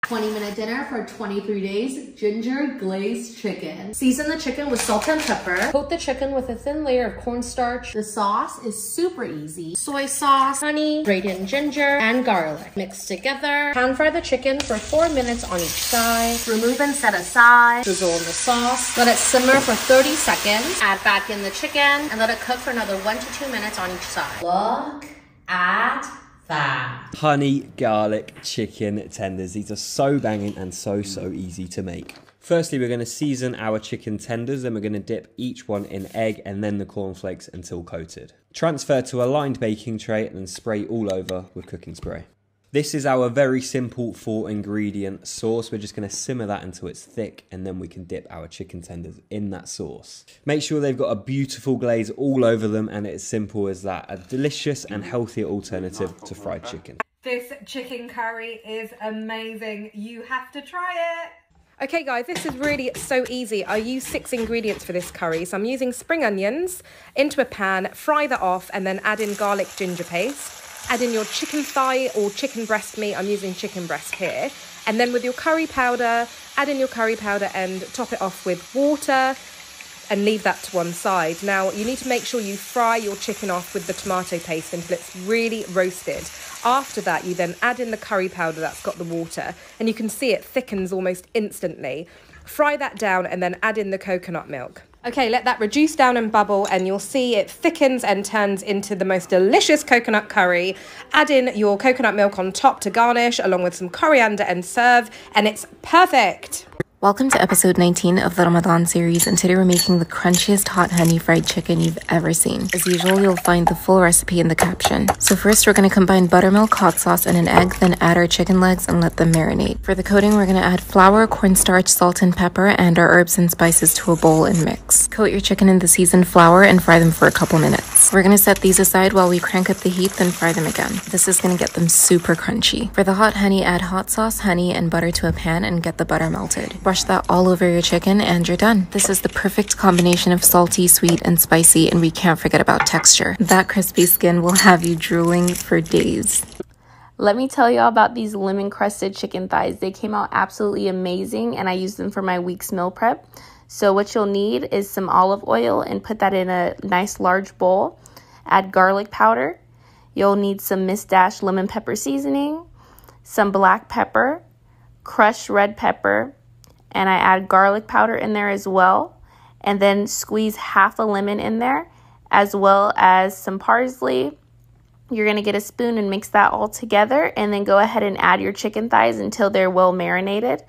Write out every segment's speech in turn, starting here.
20-minute dinner for 23 days, ginger glazed chicken. Season the chicken with salt and pepper. Coat the chicken with a thin layer of cornstarch. The sauce is super easy. Soy sauce, honey, grated ginger, and garlic. Mix together. Pan fry the chicken for 4 minutes on each side. Remove and set aside. Drizzle in the sauce. Let it simmer for 30 seconds. Add back in the chicken and let it cook for another 1 to 2 minutes on each side. Look at that. Honey garlic chicken tenders. These are so banging and so easy to make. Firstly, we're going to season our chicken tenders, then we're going to dip each one in egg and then the cornflakes until coated. Transfer to a lined baking tray and then spray all over with cooking spray. This is our very simple 4-ingredient sauce. We're just going to simmer that until it's thick and then we can dip our chicken tenders in that sauce. Make sure they've got a beautiful glaze all over them and it's simple as that. A delicious and healthier alternative to fried chicken. This chicken curry is amazing. You have to try it. Okay guys, this is really so easy. I use 6 ingredients for this curry. So I'm using spring onions into a pan, fry that off and then add in garlic ginger paste. Add in your chicken thigh or chicken breast meat. I'm using chicken breast here. And then with your curry powder, add in your curry powder and top it off with water and leave that to one side. Now, you need to make sure you fry your chicken off with the tomato paste until it's really roasted. After that, you then add in the curry powder that's got the water and you can see it thickens almost instantly. Fry that down and then add in the coconut milk. Okay, let that reduce down and bubble and you'll see it thickens and turns into the most delicious coconut curry. Add in your coconut milk on top to garnish along with some coriander and serve and it's perfect. Welcome to episode 19 of the Ramadan series, and today we're making the crunchiest hot honey fried chicken you've ever seen. As usual, you'll find the full recipe in the caption. So first we're going to combine buttermilk, hot sauce, and an egg, then add our chicken legs and let them marinate. For the coating, we're going to add flour, cornstarch, salt, and pepper, and our herbs and spices to a bowl and mix. Coat your chicken in the seasoned flour and fry them for a couple minutes. We're going to set these aside while we crank up the heat, then fry them again. This is going to get them super crunchy. For the hot honey, add hot sauce, honey, and butter to a pan and get the butter melted. Brush that all over your chicken and you're done. This is the perfect combination of salty, sweet, and spicy, and we can't forget about texture. That crispy skin will have you drooling for days. Let me tell y'all about these lemon crusted chicken thighs. They came out absolutely amazing and I used them for my week's meal prep. So what you'll need is some olive oil and put that in a nice large bowl. Add garlic powder. You'll need some Miss Dash lemon pepper seasoning, some black pepper, crushed red pepper, and I add garlic powder in there as well, and then squeeze half a lemon in there as well as some parsley. You're going to get a spoon and mix that all together and then go ahead and add your chicken thighs until they're well marinated.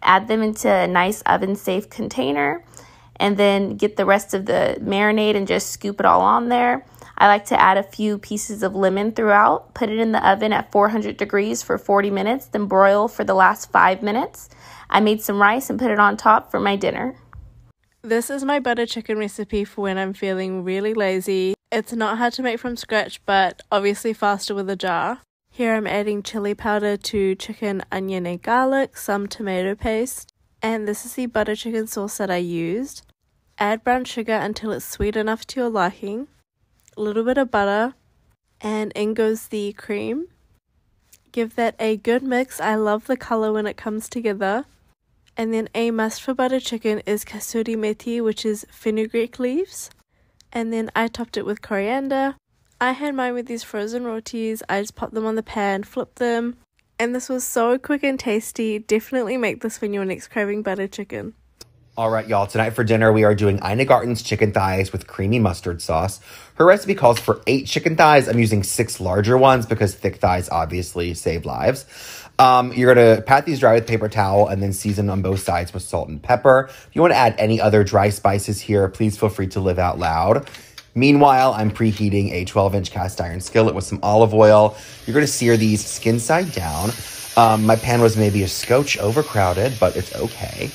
Add them into a nice oven safe container and then get the rest of the marinade and just scoop it all on there. I like to add a few pieces of lemon throughout, put it in the oven at 400 degrees for 40 minutes, then broil for the last 5 minutes. I made some rice and put it on top for my dinner. This is my butter chicken recipe for when I'm feeling really lazy. It's not hard to make from scratch, but obviously faster with a jar. Here I'm adding chili powder to chicken, onion, and garlic, some tomato paste. And this is the butter chicken sauce that I used. Add brown sugar until it's sweet enough to your liking. A little bit of butter. And in goes the cream. Give that a good mix. I love the color when it comes together. And then a must for butter chicken is kasuri methi, which is fenugreek leaves. And then I topped it with coriander. I had mine with these frozen rotis. I just popped them on the pan, flipped them. And this was so quick and tasty. Definitely make this when you're next craving butter chicken. All right, y'all, tonight for dinner, we are doing Ina Garten's chicken thighs with creamy mustard sauce. Her recipe calls for 8 chicken thighs. I'm using 6 larger ones because thick thighs obviously save lives. You're going to pat these dry with paper towel and then season on both sides with salt and pepper. If you want to add any other dry spices here, please feel free to live out loud. Meanwhile, I'm preheating a 12-inch cast iron skillet with some olive oil. You're going to sear these skin side down. My pan was maybe a scotch overcrowded, but it's okay.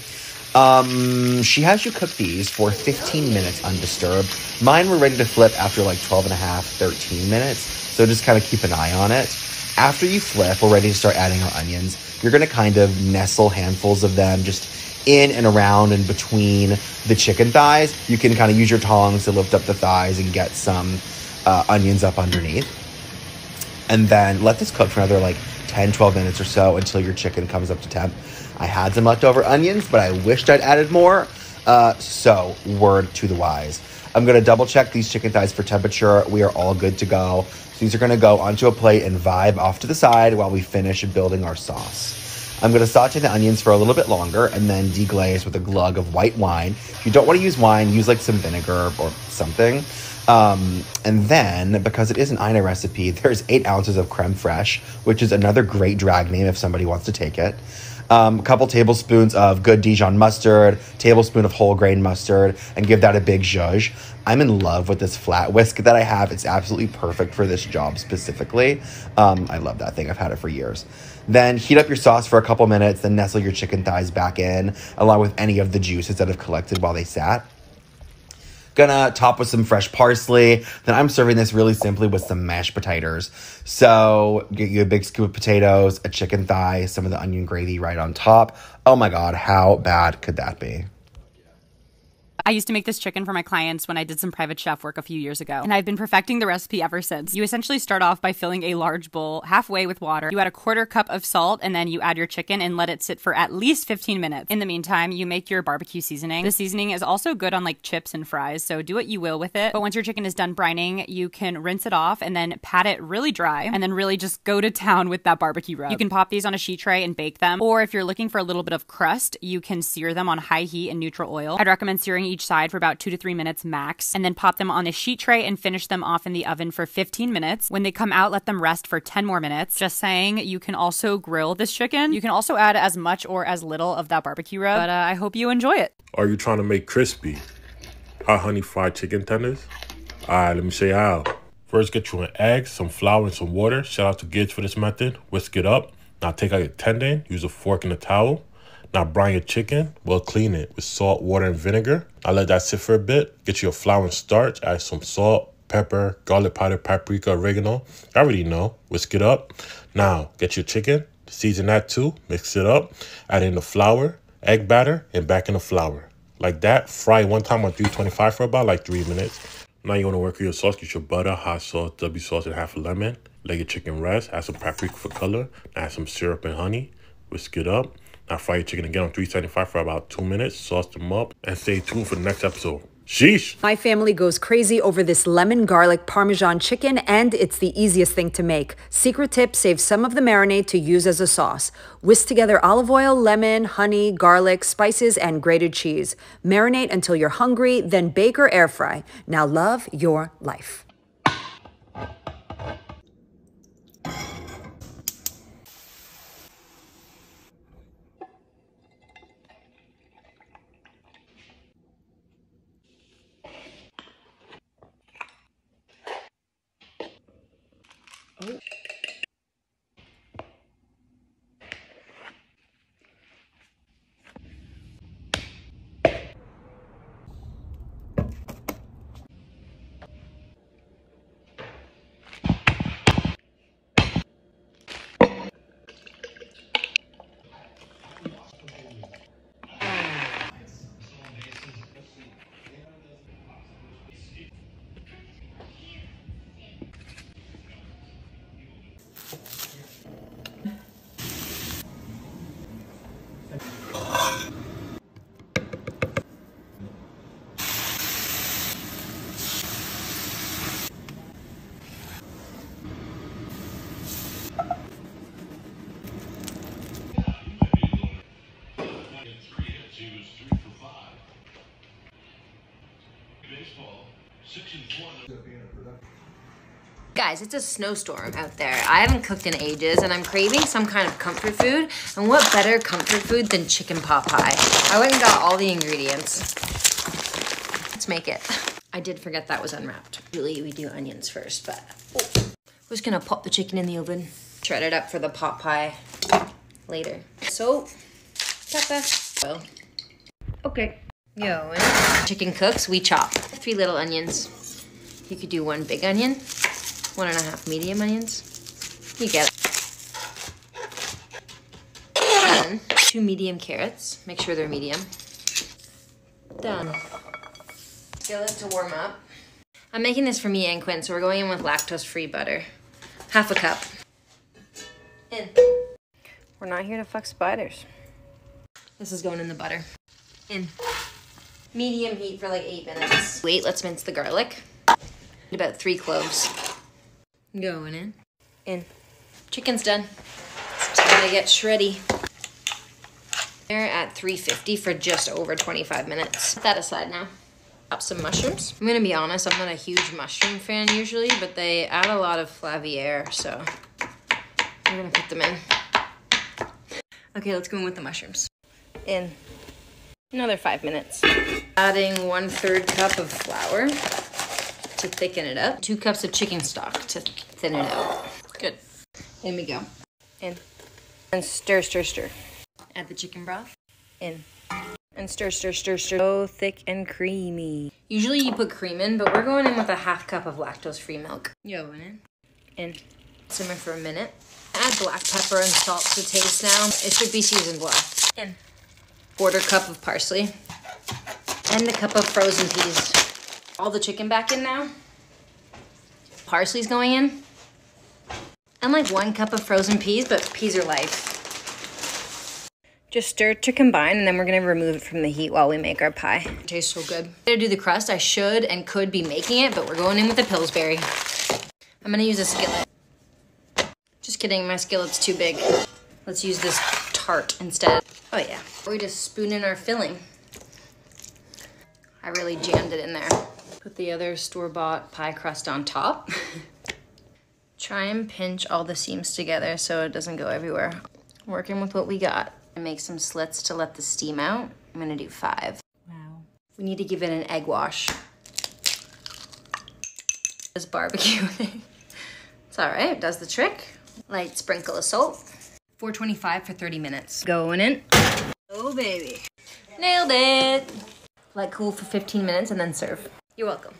She has you cook these for 15 minutes undisturbed. Mine were ready to flip after like 12 and a half, 13 minutes. So just kind of keep an eye on it. After you flip, we're ready to start adding our onions. You're going to kind of nestle handfuls of them just in and around and between the chicken thighs. You can kind of use your tongs to lift up the thighs and get some onions up underneath. And then let this cook for another like 10, 12 minutes or so until your chicken comes up to temp. I had some leftover onions, but I wished I'd added more. So word to the wise. I'm going to double check these chicken thighs for temperature. We are all good to go. So these are going to go onto a plate and vibe off to the side while we finish building our sauce. I'm going to saute the onions for a little bit longer and then deglaze with a glug of white wine. If you don't want to use wine, use like some vinegar or something. And then, because it is an Ina recipe, there's 8 ounces of creme fraiche, which is another great drag name if somebody wants to take it. A couple tablespoons of good Dijon mustard, tablespoon of whole grain mustard, and give that a big zhuzh. I'm in love with this flat whisk that I have. It's absolutely perfect for this job specifically. I love that thing. I've had it for years. Then heat up your sauce for a couple minutes, then nestle your chicken thighs back in, along with any of the juices that have collected while they sat. Gonna top with some fresh parsley. Then I'm serving this really simply with some mashed potatoes. So get you a big scoop of potatoes, a chicken thigh, some of the onion gravy right on top. Oh my God, how bad could that be? I used to make this chicken for my clients when I did some private chef work a few years ago, and I've been perfecting the recipe ever since. You essentially start off by filling a large bowl halfway with water. You add a 1/4 cup of salt, and then you add your chicken and let it sit for at least 15 minutes. In the meantime, you make your barbecue seasoning. The seasoning is also good on like chips and fries, so do what you will with it. But once your chicken is done brining, you can rinse it off and then pat it really dry, and then really just go to town with that barbecue rub. You can pop these on a sheet tray and bake them, or if you're looking for a little bit of crust, you can sear them on high heat in neutral oil. I'd recommend searing each side for about 2 to 3 minutes max, and then pop them on a sheet tray and finish them off in the oven for 15 minutes. When they come out, let them rest for 10 more minutes. Just saying, you can also grill this chicken. You can also add as much or as little of that barbecue rub, but I hope you enjoy it. Are you trying to make crispy hot honey fried chicken tenders? Alright, let me show you how. First, get you an egg, some flour, and some water. Shout out to Gids for this method. Whisk it up. Now take out your tendon, use a fork and a towel. Now brine your chicken, well clean it with salt, water, and vinegar. Now let that sit for a bit. Get your flour and starch, add some salt, pepper, garlic powder, paprika, oregano. I already know, whisk it up. Now get your chicken, season that too, mix it up. Add in the flour, egg batter, and back in the flour. Like that, fry one time on 325 for about like 3 minutes. Now you want to work with your sauce, get your butter, hot sauce, W sauce, and half a lemon. Let your chicken rest, add some paprika for color, add some syrup and honey, whisk it up. Now fry your chicken again on 375 for about 2 minutes, sauce them up, and stay tuned for the next episode. Sheesh! My family goes crazy over this lemon garlic parmesan chicken, and it's the easiest thing to make. Secret tip, save some of the marinade to use as a sauce. Whisk together olive oil, lemon, honey, garlic, spices, and grated cheese. Marinate until you're hungry, then bake or air fry. Now love your life. Guys, it's a snowstorm out there. I haven't cooked in ages and I'm craving some kind of comfort food. And what better comfort food than chicken pot pie? I went and got all the ingredients. Let's make it. I did forget that was unwrapped. Usually we do onions first, but we're just gonna pop the chicken in the oven. Shred it up for the pot pie later. Salt, pepper, oil. Okay. Yo, when chicken cooks, we chop 3 little onions. You could do 1 big onion, 1.5 medium onions. You get it. Then 2 medium carrots. Make sure they're medium. Done. Skillet to warm up. I'm making this for me and Quinn, so we're going in with lactose-free butter. 1/2 cup. In. We're not here to fuck spiders. This is going in the butter. In. Medium heat for like 8 minutes. Wait, let's mince the garlic. About 3 cloves. Going in. In. Chicken's done. It's time to get shreddy. They're at 350 for just over 25 minutes. Put that aside now. Chop some mushrooms. I'm gonna be honest, I'm not a huge mushroom fan usually, but they add a lot of flavier, so I'm gonna put them in. Okay, let's go in with the mushrooms. In. Another 5 minutes. Adding 1/3 cup of flour to thicken it up. 2 cups of chicken stock to thin it out. Good. In we go. In. And stir, stir, stir. Add the chicken broth. In. And stir, stir, stir, stir. So thick and creamy. Usually you put cream in, but we're going in with a 1/2 cup of lactose-free milk. Going in. In. Simmer for a minute. Add black pepper and salt to taste now. It should be seasoned well. In. 1/4 cup of parsley. And a cup of frozen peas. All the chicken back in now. Parsley's going in. And like 1 cup of frozen peas, but peas are life. Just stir to combine, and then we're gonna remove it from the heat while we make our pie. It tastes so good. To do the crust, I should and could be making it, but we're going in with the Pillsbury. I'm gonna use a skillet. Just kidding, my skillet's too big. Let's use this tart instead. Oh yeah, we just spoon in our filling. I really jammed it in there. Put the other store-bought pie crust on top. Try and pinch all the seams together so it doesn't go everywhere. Working with what we got. I make some slits to let the steam out. I'm gonna do 5. Wow. We need to give it an egg wash. This barbecue thing. It's all right, it does the trick. Light sprinkle of salt. 425 for 30 minutes. Going in. Oh baby. Nailed it. Let cool for 15 minutes and then serve. You're welcome.